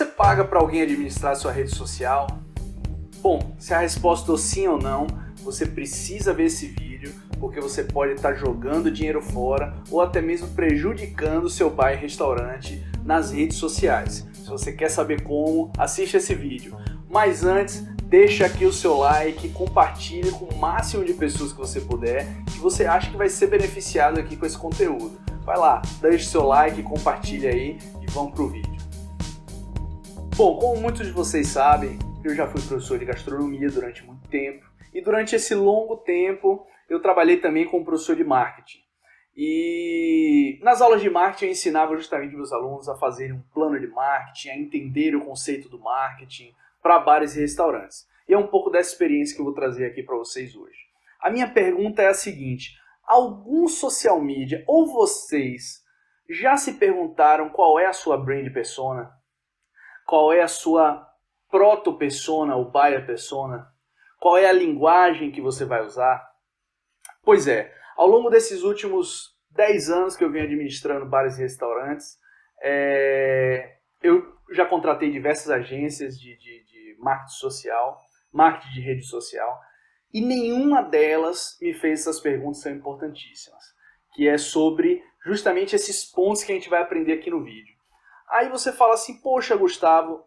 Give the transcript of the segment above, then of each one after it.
Você paga para alguém administrar sua rede social? Bom, se a resposta for sim ou não, você precisa ver esse vídeo, porque você pode estar jogando dinheiro fora ou até mesmo prejudicando o seu bar e restaurante nas redes sociais. Se você quer saber como, assiste esse vídeo. Mas antes, deixa aqui o seu like, compartilhe com o máximo de pessoas que você puder, que você acha que vai ser beneficiado aqui com esse conteúdo. Vai lá, deixa o seu like, compartilha aí e vamos pro vídeo. Bom, como muitos de vocês sabem, eu já fui professor de gastronomia durante muito tempo e durante esse longo tempo eu trabalhei também como professor de marketing. E nas aulas de marketing eu ensinava justamente meus alunos a fazerem um plano de marketing, a entender o conceito do marketing para bares e restaurantes. E é um pouco dessa experiência que eu vou trazer aqui para vocês hoje. A minha pergunta é a seguinte: algum social media ou vocês já se perguntaram qual é a sua brand persona? Qual é a sua proto-persona ou buyer persona? Qual é a linguagem que você vai usar? Pois é, ao longo desses últimos 10 anos que eu venho administrando bares e restaurantes, eu já contratei diversas agências de marketing social, marketing de rede social, e nenhuma delas me fez essas perguntas que são importantíssimas, que é sobre justamente esses pontos que a gente vai aprender aqui no vídeo. Aí você fala assim: poxa, Gustavo,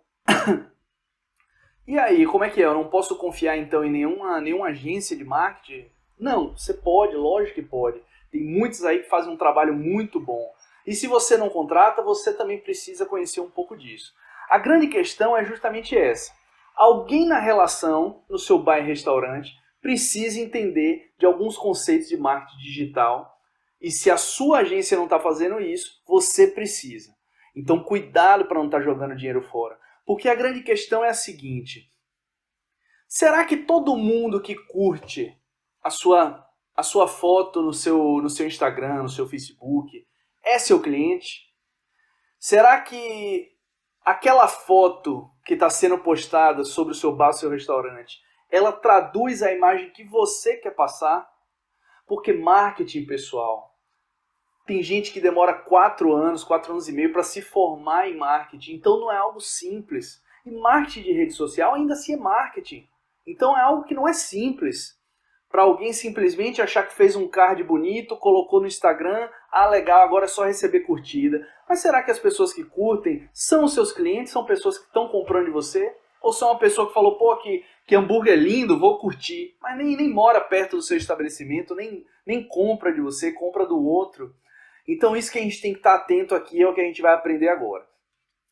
e aí, como é que é? Eu não posso confiar então em nenhuma agência de marketing? Não, você pode, lógico que pode. Tem muitos aí que fazem um trabalho muito bom. E se você não contrata, você também precisa conhecer um pouco disso. A grande questão é justamente essa. Alguém na relação, no seu bar e restaurante, precisa entender de alguns conceitos de marketing digital. E se a sua agência não está fazendo isso, você precisa. Então cuidado para não estar jogando dinheiro fora. Porque a grande questão é a seguinte: será que todo mundo que curte a sua foto no seu Instagram, no seu Facebook, é seu cliente? Será que aquela foto que está sendo postada sobre o seu bar, o seu restaurante, ela traduz a imagem que você quer passar? Porque marketing, pessoal, tem gente que demora 4 anos e meio para se formar em marketing, então não é algo simples. E marketing de rede social ainda assim é marketing. Então é algo que não é simples. Para alguém simplesmente achar que fez um card bonito, colocou no Instagram, ah, legal, agora é só receber curtida. Mas será que as pessoas que curtem são os seus clientes, são pessoas que estão comprando de você? Ou são uma pessoa que falou, pô, que hambúrguer é lindo, vou curtir, mas nem mora perto do seu estabelecimento, nem compra de você, compra do outro. Então isso que a gente tem que estar atento aqui é o que a gente vai aprender agora.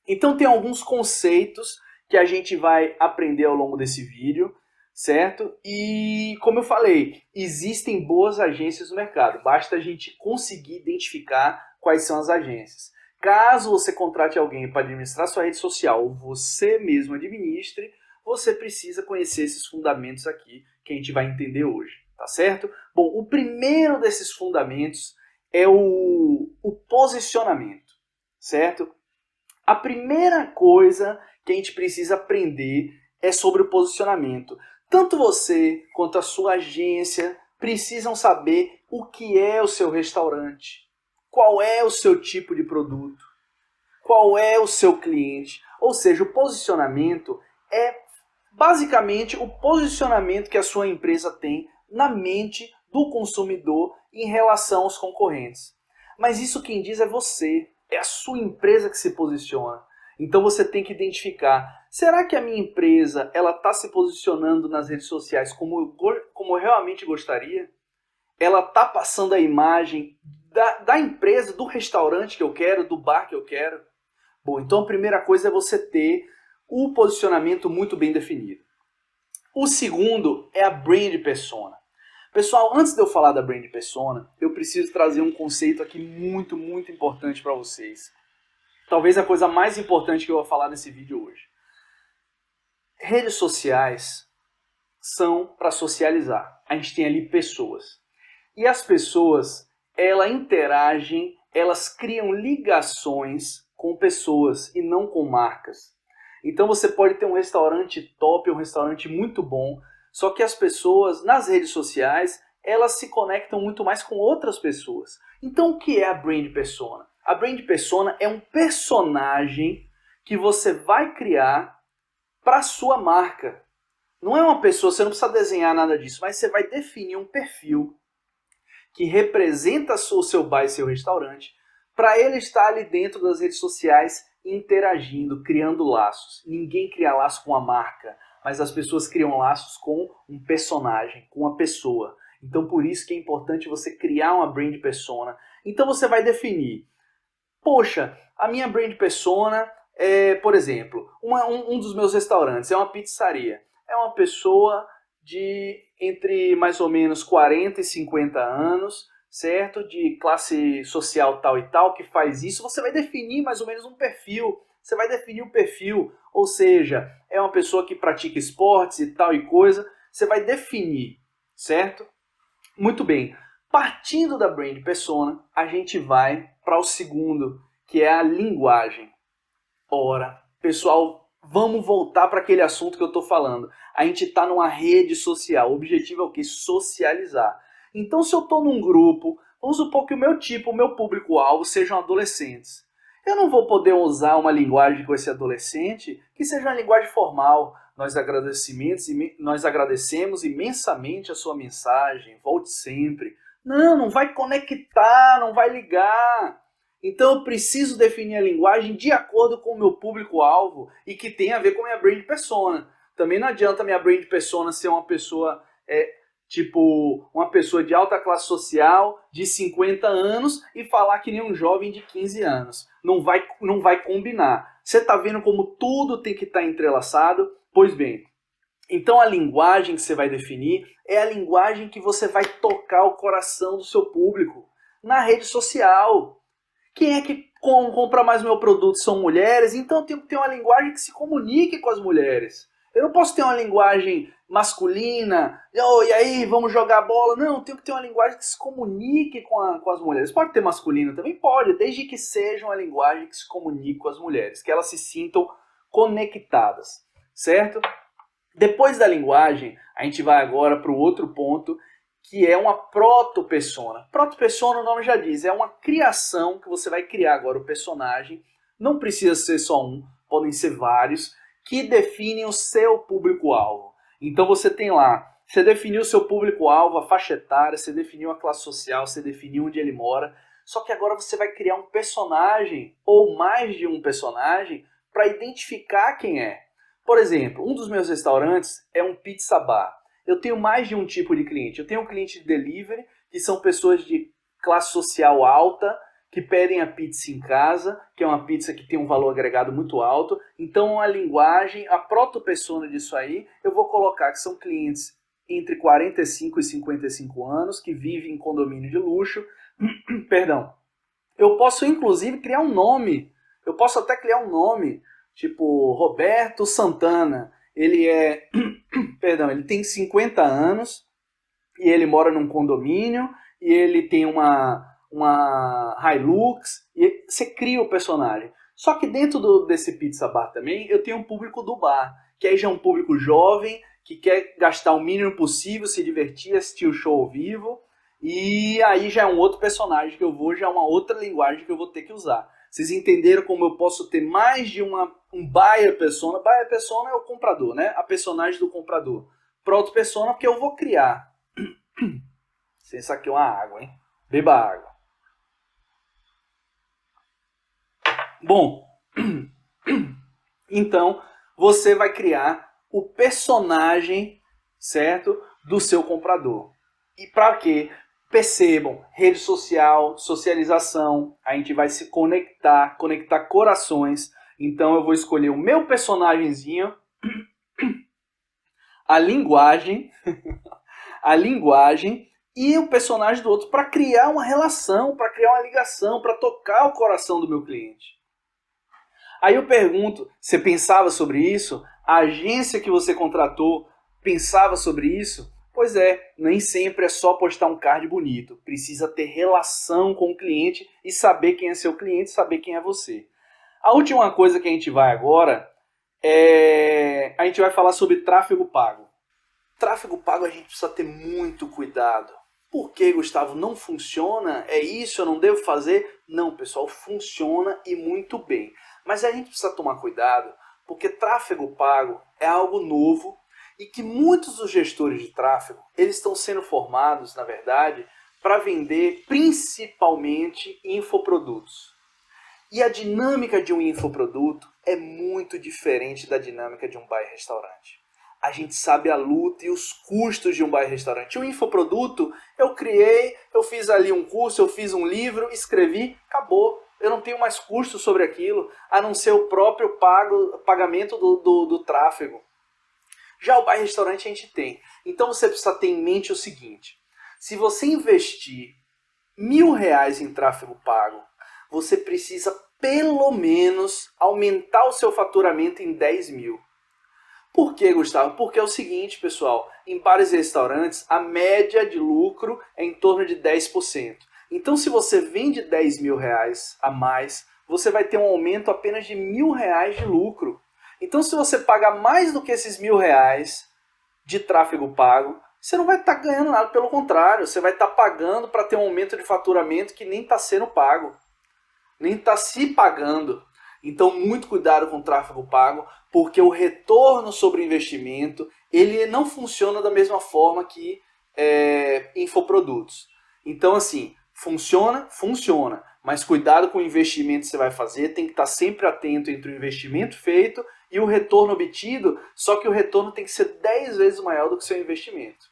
Então tem alguns conceitos que a gente vai aprender ao longo desse vídeo, certo? E como eu falei, existem boas agências no mercado, basta a gente conseguir identificar quais são as agências. Caso você contrate alguém para administrar sua rede social ou você mesmo administre, você precisa conhecer esses fundamentos aqui que a gente vai entender hoje, tá certo? Bom, o primeiro desses fundamentos é o posicionamento, certo? A primeira coisa que a gente precisa aprender é sobre o posicionamento. Tanto você quanto a sua agência precisam saber o que é o seu restaurante, qual é o seu tipo de produto, qual é o seu cliente. Ou seja, o posicionamento é basicamente o posicionamento que a sua empresa tem na mente do consumidor em relação aos concorrentes. Mas isso quem diz é você, é a sua empresa que se posiciona. Então você tem que identificar, será que a minha empresa ela está se posicionando nas redes sociais como eu realmente gostaria? Ela está passando a imagem da empresa, do restaurante que eu quero, do bar que eu quero? Bom, então a primeira coisa é você ter o posicionamento muito bem definido. O segundo é a brand persona. Pessoal, antes de eu falar da brand persona, eu preciso trazer um conceito aqui muito importante para vocês. Talvez a coisa mais importante que eu vou falar nesse vídeo hoje. Redes sociais são para socializar. A gente tem ali pessoas. E as pessoas, elas interagem, elas criam ligações com pessoas e não com marcas. Então você pode ter um restaurante top, um restaurante muito bom, só que as pessoas nas redes sociais, elas se conectam muito mais com outras pessoas. Então o que é a brand persona? A brand persona é um personagem que você vai criar para a sua marca. Não é uma pessoa, você não precisa desenhar nada disso, mas você vai definir um perfil que representa o seu bar e seu restaurante, para ele estar ali dentro das redes sociais interagindo, criando laços. Ninguém cria laço com a marca, mas as pessoas criam laços com um personagem, com uma pessoa. Então por isso que é importante você criar uma brand persona. Então você vai definir, poxa, a minha brand persona é, por exemplo, um dos meus restaurantes é uma pizzaria. É uma pessoa de entre mais ou menos 40 e 50 anos, certo? De classe social tal e tal, que faz isso. Você vai definir mais ou menos um perfil. Você vai definir um perfil, ou seja, é uma pessoa que pratica esportes e tal e coisa. Você vai definir, certo? Muito bem. Partindo da brand persona, a gente vai para o segundo, que é a linguagem. Ora, pessoal, vamos voltar para aquele assunto que eu estou falando. A gente está numa rede social. O objetivo é o quê? Socializar. Então, se eu estou num grupo, vamos supor que o meu tipo, o meu público-alvo sejam adolescentes. Eu não vou poder usar uma linguagem com esse adolescente que seja uma linguagem formal. Nós agradecemos imensamente a sua mensagem. Volte sempre. Não, não vai conectar, não vai ligar. Então eu preciso definir a linguagem de acordo com o meu público-alvo e que tem a ver com a minha brand persona. Também não adianta a minha brand persona ser uma pessoa, tipo, uma pessoa de alta classe social, de 50 anos e falar que nem um jovem de 15 anos. Não vai combinar. Você está vendo como tudo tem que estar entrelaçado? Pois bem, então a linguagem que você vai definir é a linguagem que você vai tocar o coração do seu público na rede social. Quem é que compra mais meu produto são mulheres, então eu tenho que ter uma linguagem que se comunique com as mulheres. Eu não posso ter uma linguagem masculina, oh, e aí, vamos jogar bola. Não, eu tenho que ter uma linguagem que se comunique com as mulheres. Pode ter masculina também? Pode, desde que seja uma linguagem que se comunique com as mulheres, que elas se sintam conectadas, certo? Depois da linguagem, a gente vai agora para o outro ponto, que é uma proto-persona. Proto-persona, o nome já diz, é uma criação que você vai criar agora o personagem. Não precisa ser só um, podem ser vários, que definem o seu público-alvo. Então você tem lá, você definiu o seu público-alvo, a faixa etária, você definiu a classe social, você definiu onde ele mora, só que agora você vai criar um personagem, ou mais de um personagem, para identificar quem é. Por exemplo, um dos meus restaurantes é um pizza bar. Eu tenho mais de um tipo de cliente. Eu tenho um cliente de delivery, que são pessoas de classe social alta, que pedem a pizza em casa, que é uma pizza que tem um valor agregado muito alto. Então a linguagem, a proto-persona disso aí, eu vou colocar que são clientes entre 45 e 55 anos, que vivem em condomínio de luxo. Perdão. Eu posso inclusive criar um nome. Eu posso até criar um nome, tipo Roberto Santana. Ele é... Perdão, ele tem 50 anos e ele mora num condomínio e ele tem uma Hilux e você cria o personagem. Só que dentro desse pizza bar também eu tenho um público do bar, que aí já é um público jovem, que quer gastar o mínimo possível, se divertir, assistir o show ao vivo, e aí já é um outro personagem que eu vou, já é uma outra linguagem que eu vou ter que usar. Vocês entenderam como eu posso ter mais de um buyer persona? Buyer persona é o comprador, né? A personagem do comprador. Proto persona porque eu vou criar. Isso aqui é uma água, hein? Beba água. Bom, então você vai criar o personagem, certo, do seu comprador. E para quê? Percebam, rede social, socialização, a gente vai se conectar corações. Então eu vou escolher o meu personagemzinho, a linguagem e o personagem do outro para criar uma relação, para criar uma ligação, para tocar o coração do meu cliente. Aí eu pergunto, você pensava sobre isso? A agência que você contratou pensava sobre isso? Pois é, nem sempre é só postar um card bonito. Precisa ter relação com o cliente e saber quem é seu cliente, saber quem é você. A última coisa que a gente vai agora a gente vai falar sobre tráfego pago. Tráfego pago a gente precisa ter muito cuidado. Por que, Gustavo, não funciona? É isso, eu não devo fazer? Não, pessoal, funciona e muito bem. Mas a gente precisa tomar cuidado, porque tráfego pago é algo novo e que muitos dos gestores de tráfego, eles estão sendo formados, na verdade, para vender principalmente infoprodutos. E a dinâmica de um infoproduto é muito diferente da dinâmica de um bar-restaurante. A gente sabe a luta e os custos de um bar-restaurante. O infoproduto, eu criei, eu fiz ali um curso, eu fiz um livro, escrevi, acabou. Eu não tenho mais custo sobre aquilo, a não ser o próprio pagamento do tráfego. Já o bar-restaurante a gente tem. Então você precisa ter em mente o seguinte: se você investir R$1.000 em tráfego pago, você precisa pelo menos aumentar o seu faturamento em 10 mil. Por quê, Gustavo? Porque é o seguinte, pessoal, em bares e restaurantes a média de lucro é em torno de 10%. Então se você vende R$10.000 a mais, você vai ter um aumento apenas de R$1.000 de lucro. Então se você pagar mais do que esses R$1.000 de tráfego pago, você não vai estar ganhando nada, pelo contrário, você vai estar pagando para ter um aumento de faturamento que nem está sendo pago, nem está se pagando. Então muito cuidado com o tráfego pago, porque o retorno sobre o investimento, ele não funciona da mesma forma que infoprodutos. Então assim, funciona, mas cuidado com o investimento que você vai fazer, tem que estar sempre atento entre o investimento feito e o retorno obtido, só que o retorno tem que ser 10 vezes maior do que o seu investimento,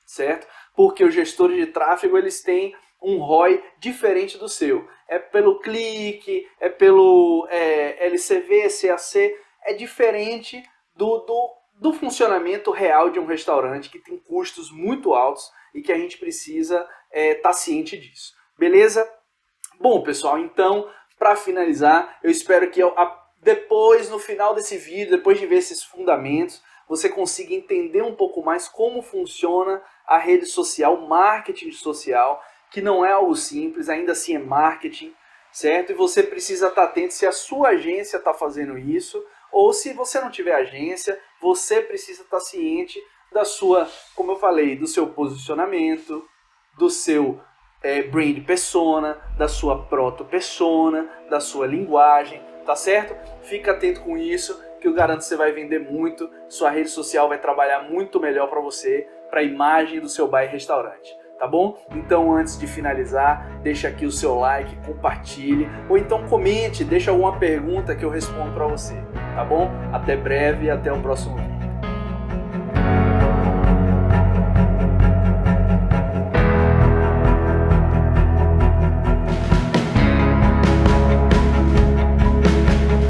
certo? Porque os gestores de tráfego, eles têm um ROI diferente do seu. É pelo clique, é pelo LCV, CAC, é diferente do funcionamento real de um restaurante que tem custos muito altos e que a gente precisa estar ciente disso. Beleza? Bom, pessoal, então, para finalizar, eu espero que depois, no final desse vídeo, depois de ver esses fundamentos, você consiga entender um pouco mais como funciona a rede social, o marketing social, que não é algo simples, ainda assim é marketing, certo? E você precisa estar atento se a sua agência está fazendo isso, ou se você não tiver agência, você precisa estar ciente da sua, como eu falei, do seu posicionamento, do seu brand persona, da sua proto-persona, da sua linguagem, tá certo? Fica atento com isso, que eu garanto que você vai vender muito, sua rede social vai trabalhar muito melhor para você, para a imagem do seu bar e restaurante, tá bom? Então antes de finalizar, deixa aqui o seu like, compartilhe, ou então comente, deixa alguma pergunta que eu respondo para você, tá bom? Até breve e até o próximo vídeo.